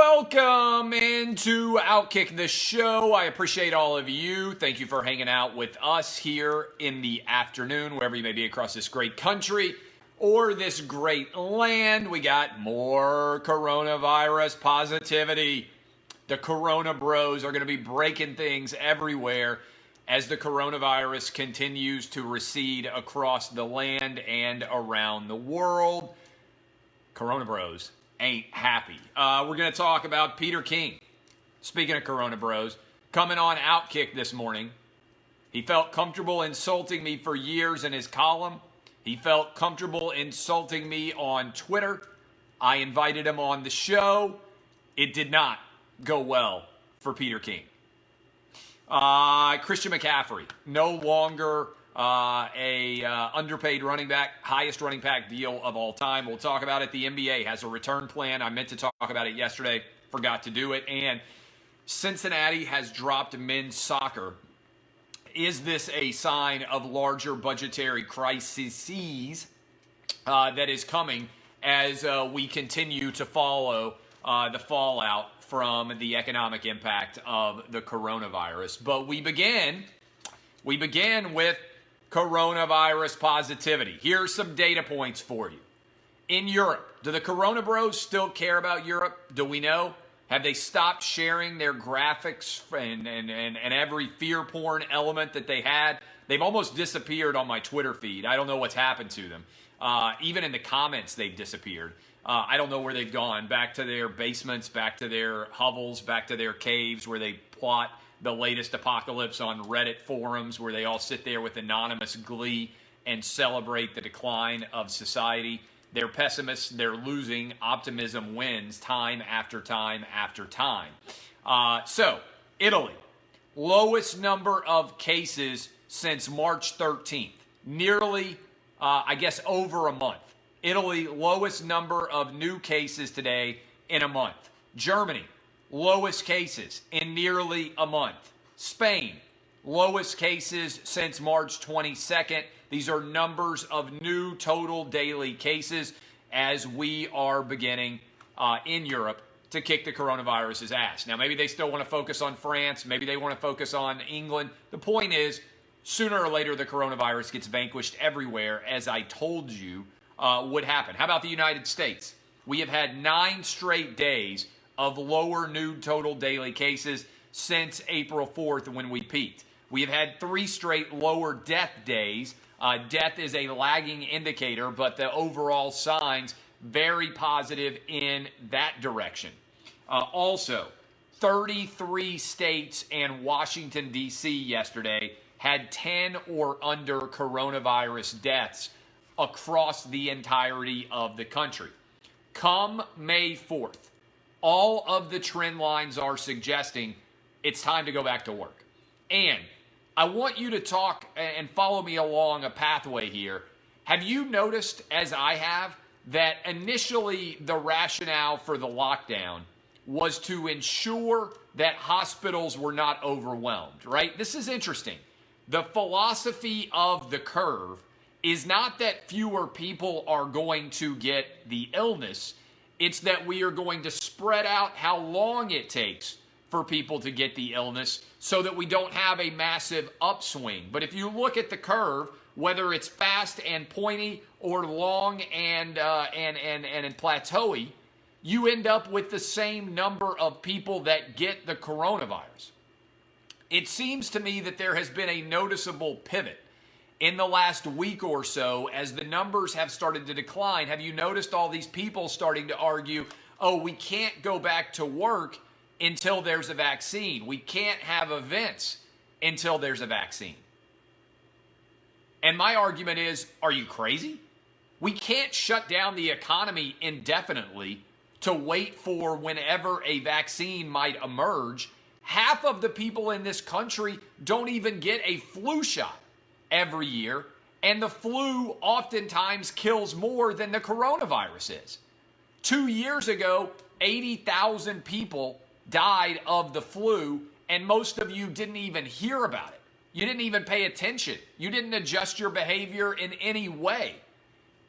Welcome into Outkick the Show. I appreciate all of you. Thank you for hanging out with us here in the afternoon, wherever you may be across this great country or this great land. We got more coronavirus positivity. The Corona Bros are going to be breaking things everywhere as the coronavirus continues to recede across the land and around the world. Corona Bros ain't happy. We're going to talk about Peter King. Speaking of Corona Bros, coming on Outkick this morning. He felt comfortable insulting me for years in his column. He felt comfortable insulting me on Twitter. I invited him on the show. It did not go well for Peter King. Christian McCaffrey, no longer underpaid running back, highest running back deal of all time. We'll talk about it. The NBA has a return plan. I meant to talk about it yesterday, forgot to do it. And Cincinnati has dropped men's soccer. Is this a sign of larger budgetary crises that is coming as we continue to follow the fallout from the economic impact of the coronavirus? But we begin with coronavirus positivity. Here are some data points for you. In Europe, do the Corona Bros still care about Europe? Do we know? Have they stopped sharing their graphics and every fear porn element that they had? They've almost disappeared on my Twitter feed. I don't know what's happened to them. Even in the comments, they've disappeared. I don't know where they've gone. Back to their basements, back to their hovels, back to their caves where they plot the latest apocalypse on Reddit forums, where they all sit there with anonymous glee and celebrate the decline of society. They're pessimists. They're losing. Optimism wins time after time after time. So, Italy, lowest number of cases since March 13th. Nearly, over a month. Italy, lowest number of new cases today in a month. Germany, lowest cases in nearly a month. Spain, lowest cases since March 22nd. These are numbers of new total daily cases as we are beginning in Europe to kick the coronavirus's ass. Now, maybe they still want to focus on France. Maybe they want to focus on England. The point is, sooner or later, the coronavirus gets vanquished everywhere, as I told you would happen. How about the United States? We have had 9 straight days of lower new total daily cases since April 4th when we peaked. We have had 3 straight lower death days. Death is a lagging indicator, but the overall signs very positive in that direction. Also, 33 states and Washington, D.C. yesterday had 10 or under coronavirus deaths across the entirety of the country. Come May 4th, all of the trend lines are suggesting it's time to go back to work. And I want you to talk and follow me along a pathway here. Have you noticed, as I have, that initially the rationale for the lockdown was to ensure that hospitals were not overwhelmed, right? This is interesting. The philosophy of the curve is not that fewer people are going to get the illness. It's that we are going to spread out how long it takes for people to get the illness so that we don't have a massive upswing. But if you look at the curve, whether it's fast and pointy or long and plateauy, you end up with the same number of people that get the coronavirus. It seems to me that there has been a noticeable pivot in the last week or so as the numbers have started to decline. Have you noticed all these people starting to argue, oh, we can't go back to work until there's a vaccine. We can't have events until there's a vaccine. And my argument is, are you crazy? We can't shut down the economy indefinitely to wait for whenever a vaccine might emerge. Half of the people in this country don't even get a flu shot every year, and the flu oftentimes kills more than the coronavirus is. 2 years ago, 80,000 people died of the flu, and most of you didn't even hear about it. You didn't even pay attention. You didn't adjust your behavior in any way.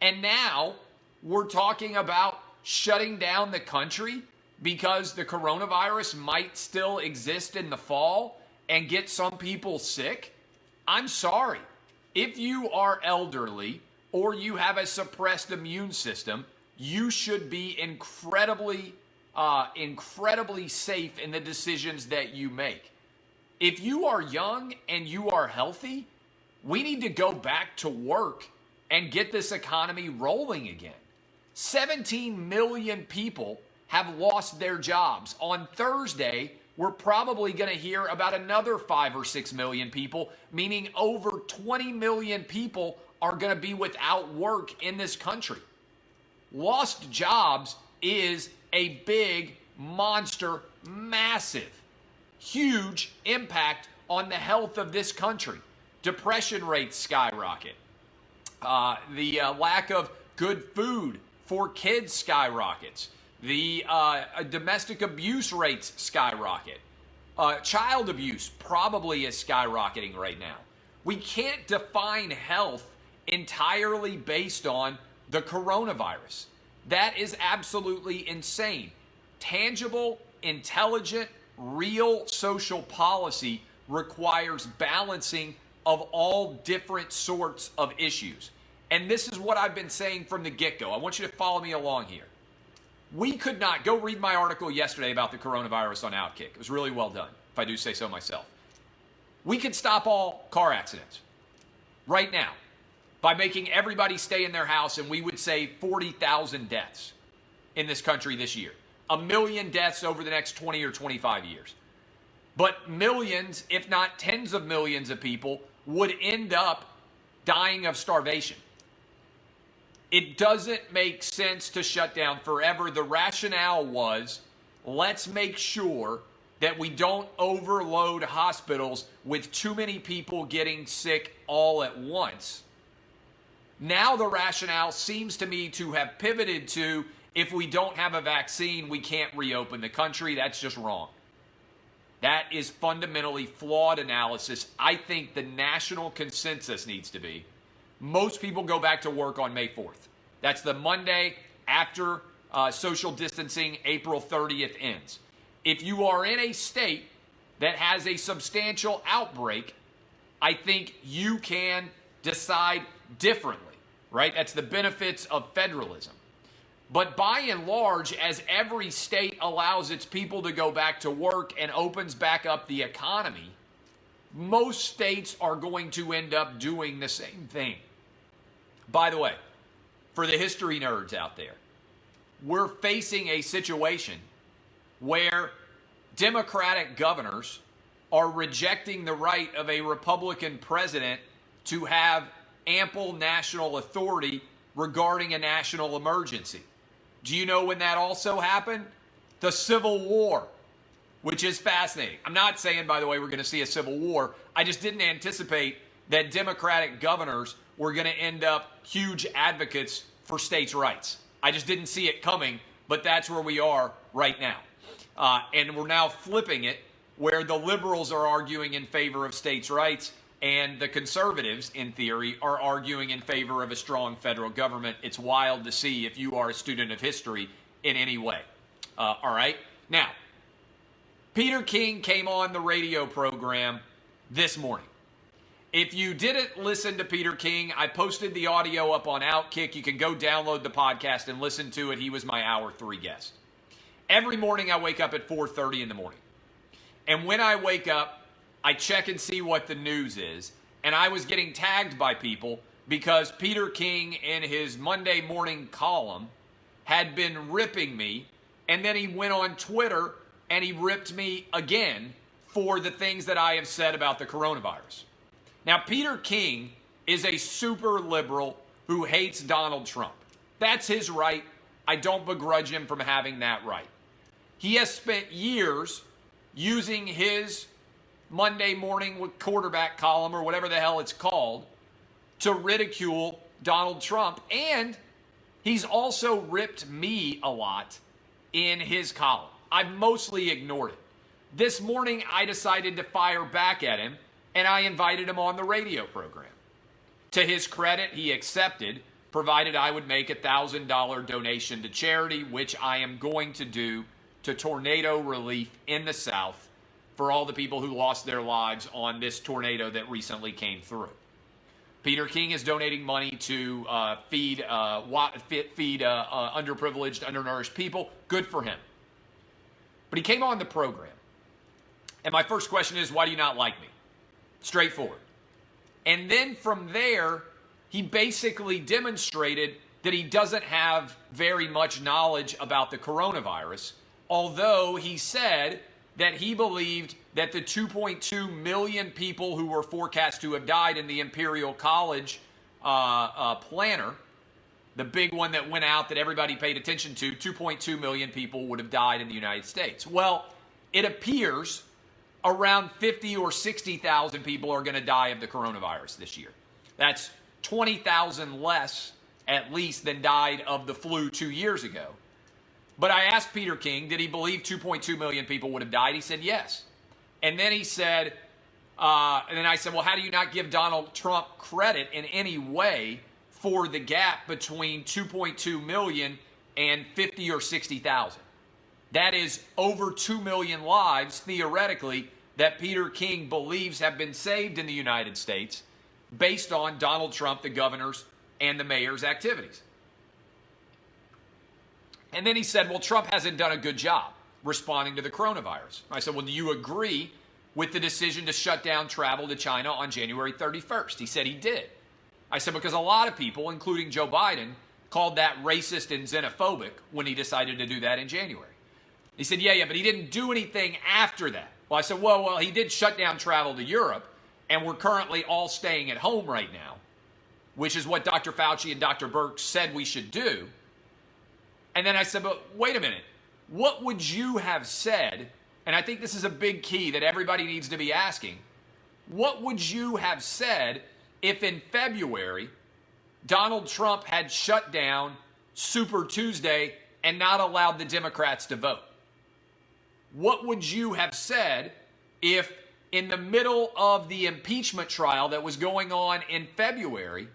And now we're talking about shutting down the country because the coronavirus might still exist in the fall and get some people sick, I'm sorry. If you are elderly or you have a suppressed immune system, you should be incredibly safe in the decisions that you make. If you are young and you are healthy, we need to go back to work and get this economy rolling again. 17 million people have lost their jobs. On Thursday, we're probably going to hear about another 5 or 6 million people, meaning over 20 million people are going to be without work in this country. Lost jobs is a big, monster, massive, huge impact on the health of this country. Depression rates skyrocket. The lack of good food for kids skyrockets. The domestic abuse rates skyrocket. Child abuse probably is skyrocketing right now. We can't define health entirely based on the coronavirus. That is absolutely insane. Tangible, intelligent, real social policy requires balancing of all different sorts of issues. And this is what I've been saying from the get-go. I want you to follow me along here. We could not, go read my article yesterday about the coronavirus on Outkick. It was really well done, if I do say so myself. We could stop all car accidents right now by making everybody stay in their house, and we would save 40,000 deaths in this country this year. 1 million deaths over the next 20 or 25 years. But millions, if not tens of millions of people would end up dying of starvation. It doesn't make sense to shut down forever. The rationale was, let's make sure that we don't overload hospitals with too many people getting sick all at once. Now the rationale seems to me to have pivoted to, if we don't have a vaccine, we can't reopen the country. That's just wrong. That is fundamentally flawed analysis. I think the national consensus needs to be, most people go back to work on May 4th. That's the Monday after social distancing, April 30th ends. If you are in a state that has a substantial outbreak, I think you can decide differently, right? That's the benefits of federalism. But by and large, as every state allows its people to go back to work and opens back up the economy, most states are going to end up doing the same thing. By the way, for the history nerds out there, we're facing a situation where Democratic governors are rejecting the right of a Republican president to have ample national authority regarding a national emergency. Do you know when that also happened? The Civil War, which is fascinating. I'm not saying, by the way, we're going to see a civil war. I just didn't anticipate that Democratic governors were going to end up huge advocates for states' rights. I just didn't see it coming, but that's where we are right now. And we're now flipping it, where the liberals are arguing in favor of states' rights and the conservatives, in theory, are arguing in favor of a strong federal government. It's wild to see if you are a student of history in any way. All right? Now, Peter King came on the radio program this morning. If you didn't listen to Peter King, I posted the audio up on Outkick. You can go download the podcast and listen to it. He was my Hour 3 guest. Every morning I wake up at 4:30 in the morning. And when I wake up, I check and see what the news is. And I was getting tagged by people because Peter King, in his Monday morning column, had been ripping me. And then he went on Twitter and he ripped me again for the things that I have said about the coronavirus. Now, Peter King is a super liberal who hates Donald Trump. That's his right. I don't begrudge him from having that right. He has spent years using his Monday morning quarterback column, or whatever the hell it's called, to ridicule Donald Trump. And he's also ripped me a lot in his column. I've mostly ignored it. This morning, I decided to fire back at him, and I invited him on the radio program. To his credit, he accepted, provided I would make a $1,000 donation to charity, which I am going to do to tornado relief in the South for all the people who lost their lives on this tornado that recently came through. Peter King is donating money to feed underprivileged, undernourished people. Good for him. But he came on the program. And my first question is, why do you not like me? Straightforward. And then from there, he basically demonstrated that he doesn't have very much knowledge about the coronavirus, although he said that he believed that the 2.2 million people who were forecast to have died in the Imperial College planner, the big one that went out that everybody paid attention to, 2.2 million people would have died in the United States. Well, it appears around 50 or 60,000 people are going to die of the coronavirus this year. That's 20,000 less, at least, than died of the flu 2 years ago. But I asked Peter King, did he believe 2.2 million people would have died? He said yes. And then he said, and then I said, well, how do you not give Donald Trump credit in any way for the gap between 2.2 million and 50 or 60,000? That is over 2 million lives, theoretically, that Peter King believes have been saved in the United States based on Donald Trump, the governor's, and the mayor's activities. And then he said, well, Trump hasn't done a good job responding to the coronavirus. I said, well, do you agree with the decision to shut down travel to China on January 31st? He said he did. I said, because a lot of people, including Joe Biden, called that racist and xenophobic when he decided to do that in January. He said, yeah, but he didn't do anything after that. Well, I said, well, he did shut down travel to Europe, and we're currently all staying at home right now, which is what Dr. Fauci and Dr. Birx said we should do. And then I said, but wait a minute. What would you have said, and I think this is a big key that everybody needs to be asking, what would you have said if in February Donald Trump had shut down Super Tuesday and not allowed the Democrats to vote? What would you have said if in the middle of the impeachment trial that was going on in February,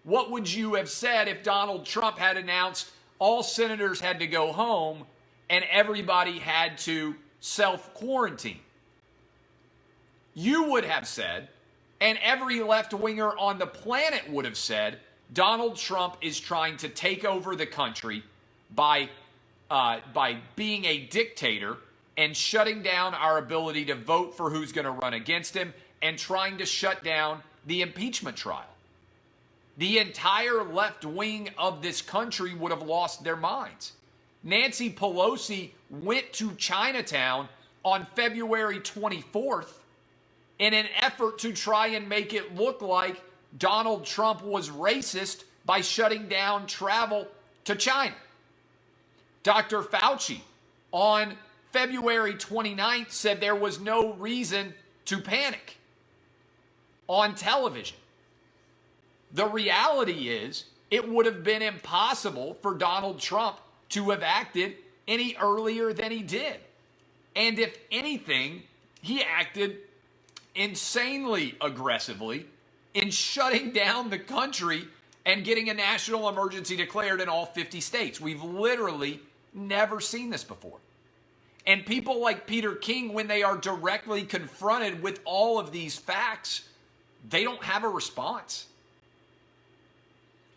what would you have said if Donald Trump had announced all senators had to go home and everybody had to self-quarantine? You would have said, and every left-winger on the planet would have said, Donald Trump is trying to take over the country by being a dictator and shutting down our ability to vote for who's going to run against him and trying to shut down the impeachment trial. The entire left wing of this country would have lost their minds. Nancy Pelosi went to Chinatown on February 24th in an effort to try and make it look like Donald Trump was racist by shutting down travel to China. Dr. Fauci on February 29th said there was no reason to panic on television. The reality is, it would have been impossible for Donald Trump to have acted any earlier than he did. And if anything, he acted insanely aggressively in shutting down the country and getting a national emergency declared in all 50 states. We've literally never seen this before. And people like Peter King, when they are directly confronted with all of these facts, they don't have a response.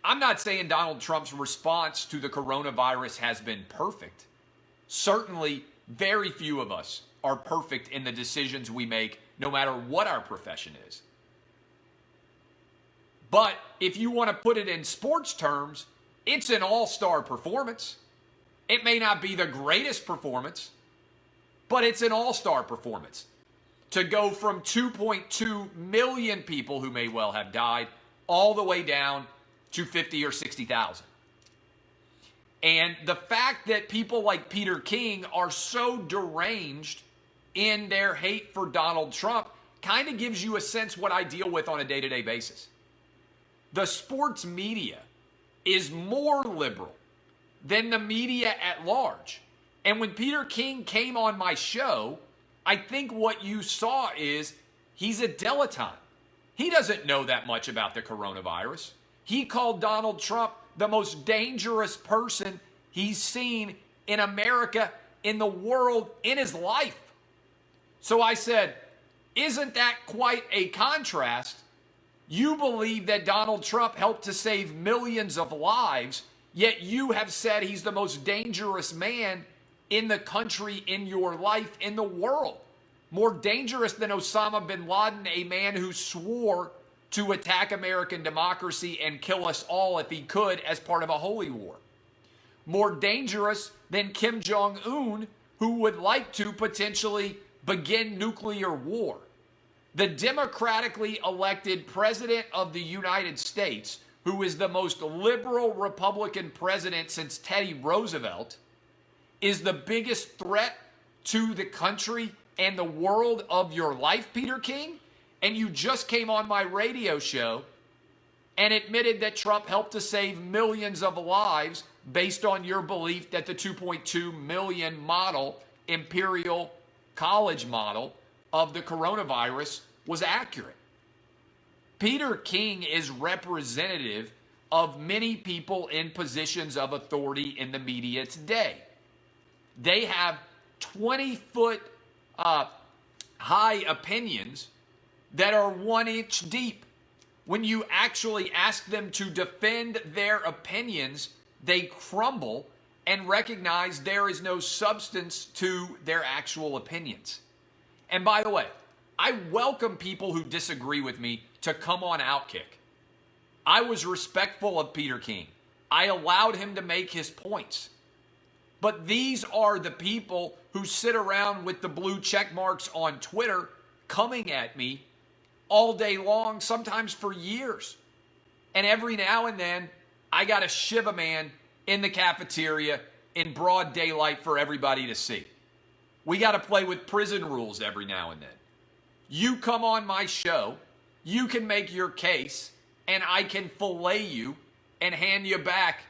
I'm not saying Donald Trump's response to the coronavirus has been perfect. Certainly, very few of us are perfect in the decisions we make, no matter what our profession is. But if you want to put it in sports terms, it's an all-star performance. It may not be the greatest performance, but it's an all-star performance. To go from 2.2 million people who may well have died all the way down to 50 or 60,000. And the fact that people like Peter King are so deranged in their hate for Donald Trump kind of gives you a sense what I deal with on a day-to-day basis. The sports media is more liberal than the media at large. And when Peter King came on my show, I think what you saw is he's a dilettante. He doesn't know that much about the coronavirus. He called Donald Trump the most dangerous person he's seen in America in the world in his life. So I said, isn't that quite a contrast? You believe that Donald Trump helped to save millions of lives, yet you have said he's the most dangerous man in the country, in your life, in the world. More dangerous than Osama bin Laden, a man who swore to attack American democracy and kill us all if he could as part of a holy war. More dangerous than Kim Jong-un, who would like to potentially begin nuclear war. The democratically elected president of the United States, who is the most liberal Republican president since Teddy Roosevelt, is the biggest threat to the country and the world of your life, Peter King? And you just came on my radio show and admitted that Trump helped to save millions of lives based on your belief that the 2.2 million model, Imperial College model of the coronavirus was accurate. Peter King is representative of many people in positions of authority in the media today. They have 20-foot high opinions that are 1 inch deep. When you actually ask them to defend their opinions, they crumble and recognize there is no substance to their actual opinions. And by the way, I welcome people who disagree with me to come on Outkick. I was respectful of Peter King. I allowed him to make his points. But these are the people who sit around with the blue check marks on Twitter coming at me all day long, sometimes for years. And every now and then, I got to shiv a man in the cafeteria in broad daylight for everybody to see. We got to play with prison rules every now and then. You come on my show, you can make your case, and I can fillet you and hand you back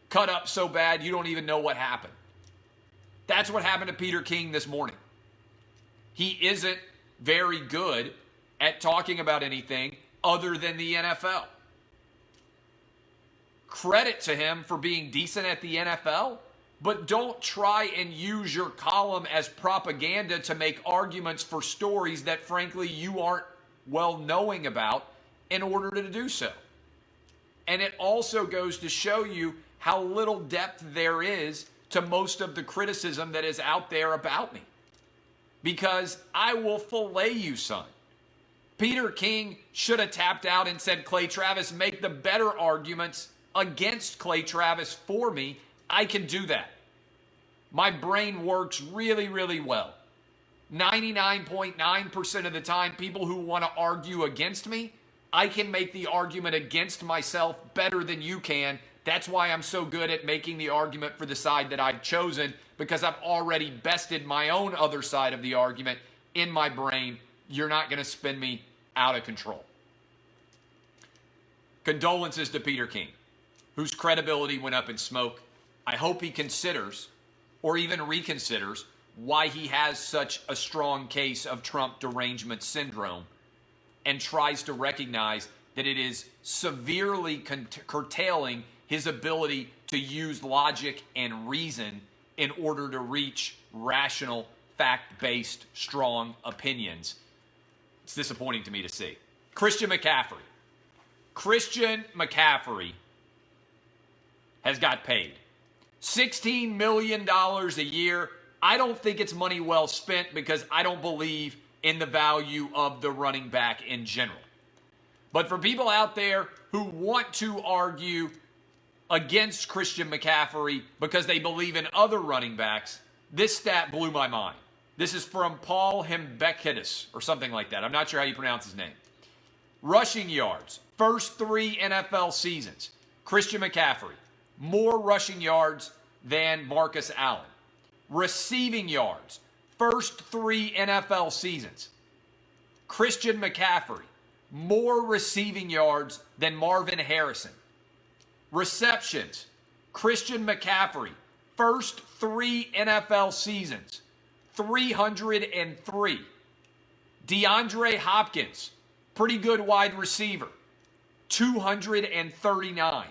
cut up so bad you don't even know what happened. That's what happened to Peter King this morning. He isn't very good at talking about anything other than the NFL. Credit to him for being decent at the NFL, but don't try and use your column as propaganda to make arguments for stories that frankly you aren't well knowing about in order to do so. And it also goes to show you how little depth there is to most of the criticism that is out there about me. Because I will fillet you, son. Peter King should have tapped out and said, Clay Travis, make the better arguments against Clay Travis for me. I can do that. My brain works really, really well. 99.9% of the time, people who want to argue against me, I can make the argument against myself better than you can. That's why I'm so good at making the argument for the side that I've chosen, because I've already bested my own other side of the argument in my brain. You're not going to spin me out of control. Condolences to Peter King, whose credibility went up in smoke. I hope he considers, or even reconsiders, why he has such a strong case of Trump derangement syndrome and tries to recognize that it is severely curtailing his ability to use logic and reason in order to reach rational, fact-based, strong opinions. It's disappointing to me to see. Christian McCaffrey. Christian McCaffrey has got paid $16 million a year. I don't think it's money well spent because I don't believe in the value of the running back in general. But for people out there who want to argue against Christian McCaffrey because they believe in other running backs, this stat blew my mind. This is from Paul Hembekidis or something like that. I'm not sure how you pronounce his name. Rushing yards, first 3 NFL seasons. Christian McCaffrey, more rushing yards than Marcus Allen. Receiving yards, first 3 NFL seasons. Christian McCaffrey, more receiving yards than Marvin Harrison. Receptions, Christian McCaffrey, first 3 NFL seasons, 303. DeAndre Hopkins, pretty good wide receiver, 239.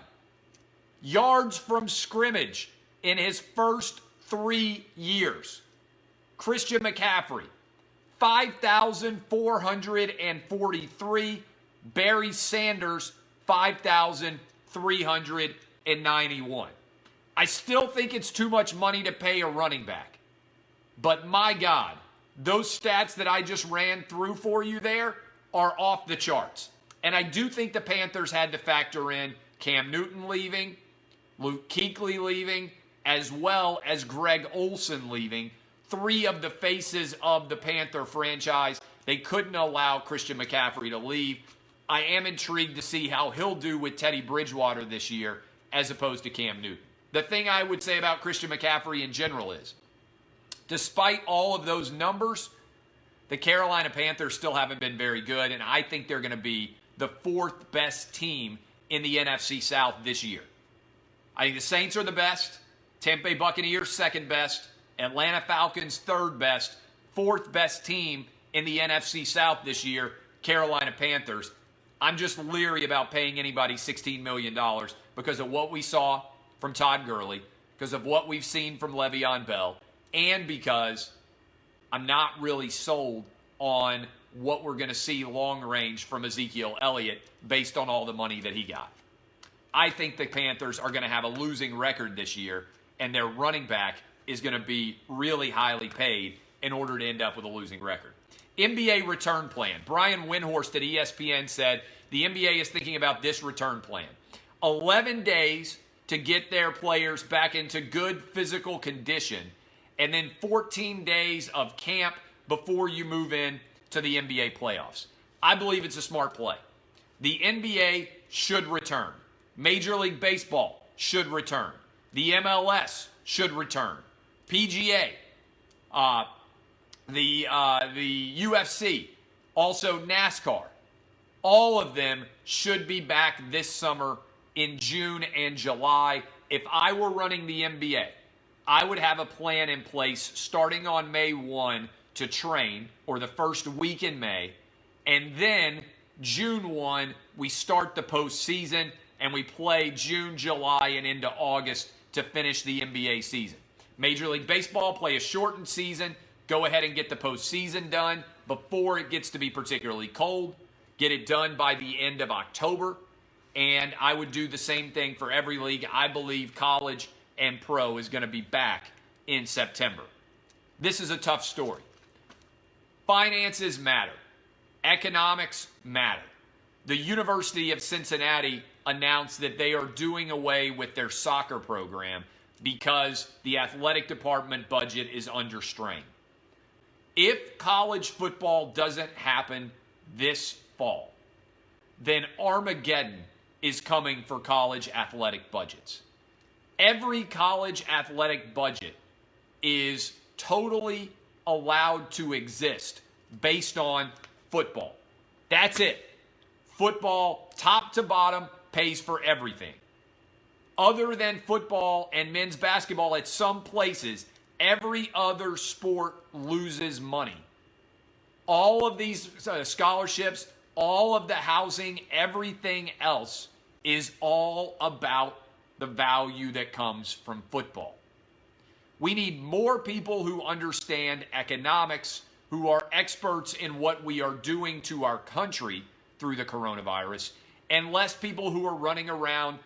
Yards from scrimmage in his first 3 years. Christian McCaffrey, 5,443. Barry Sanders, 5,391. I still think it's too much money to pay a running back. But my God, those stats that I just ran through for you there are off the charts. And I do think the Panthers had to factor in Cam Newton leaving, Luke Kuechly leaving, as well as Greg Olsen leaving. 3 of the faces of the Panther franchise. They couldn't allow Christian McCaffrey to leave. I am intrigued to see how he'll do with Teddy Bridgewater this year as opposed to Cam Newton. The thing I would say about Christian McCaffrey in general is, despite all of those numbers, the Carolina Panthers still haven't been very good, and I think they're going to be the 4th best team in the NFC South this year. I think the Saints are the best, Tampa Bay Buccaneers 2nd best, Atlanta Falcons 3rd best, 4th best team in the NFC South this year, Carolina Panthers. I'm just leery about paying anybody $16 million because of what we saw from Todd Gurley, because of what we've seen from Le'Veon Bell, and because I'm not really sold on what we're going to see long range from Ezekiel Elliott based on all the money that he got. I think the Panthers are going to have a losing record this year, and their running back is going to be really highly paid in order to end up with a losing record. NBA return plan. Brian Windhorst at ESPN said the NBA is thinking about this return plan. 11 days to get their players back into good physical condition, and then 14 days of camp before you move in to the NBA playoffs. I believe it's a smart play. The NBA should return. Major League Baseball should return. The MLS should return. PGA, the UFC, also NASCAR. All of them should be back this summer in June and July. If I were running the NBA, I would have a plan in place starting on May 1 to train, or the first week in May, and then June 1, we start the postseason, and we play June, July, and into August to finish the NBA season. Major League Baseball, play a shortened season, go ahead and get the postseason done before it gets to be particularly cold, get it done by the end of October, and I would do the same thing for every league. I believe college and pro is going to be back in September. This is a tough story. Finances matter. Economics matter. The University of Cincinnati announced that they are doing away with their soccer program because the athletic department budget is under strain. If college football doesn't happen this fall, then Armageddon is coming for college athletic budgets. Every college athletic budget is totally allowed to exist based on football. That's it. Football, top to bottom, pays for everything. Other than football and men's basketball, at some places, every other sport loses money. All of these scholarships, all of the housing, everything else is all about the value that comes from football. We need more people who understand economics, who are experts in what we are doing to our country through the coronavirus, and less people who are running around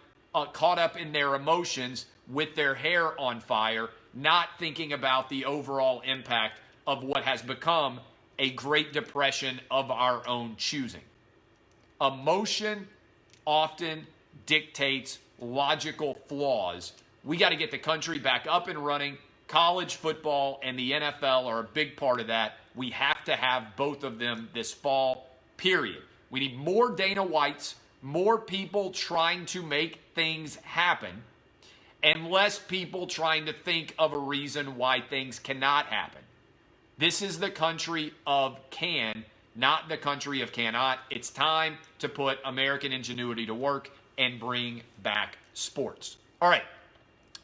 caught up in their emotions with their hair on fire, not thinking about the overall impact of what has become a Great Depression of our own choosing. Emotion often dictates logical flaws. We got to get the country back up and running. College football and the NFL are a big part of that. We have to have both of them this fall, period. We need more Dana Whites, more people trying to make things happen, and less people trying to think of a reason why things cannot happen. This is the country of can, not the country of cannot. It's time to put American ingenuity to work and bring back sports. All right.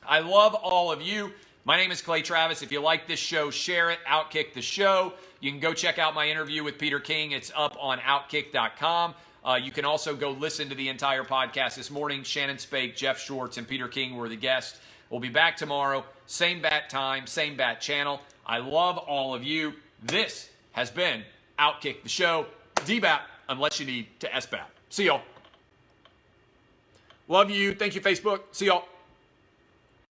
I love all of you. My name is Clay Travis. If you like this show, share it. Outkick the Show. You can go check out my interview with Peter King. It's up on outkick.com. You can also go listen to the entire podcast this morning. Shannon Spake, Jeff Schwartz, and Peter King were the guests. We'll be back tomorrow. Same bat time, same bat channel. I love all of you. This has been Outkick the Show. DBAP, unless you need to SBAP. See y'all. Love you. Thank you, Facebook. See y'all.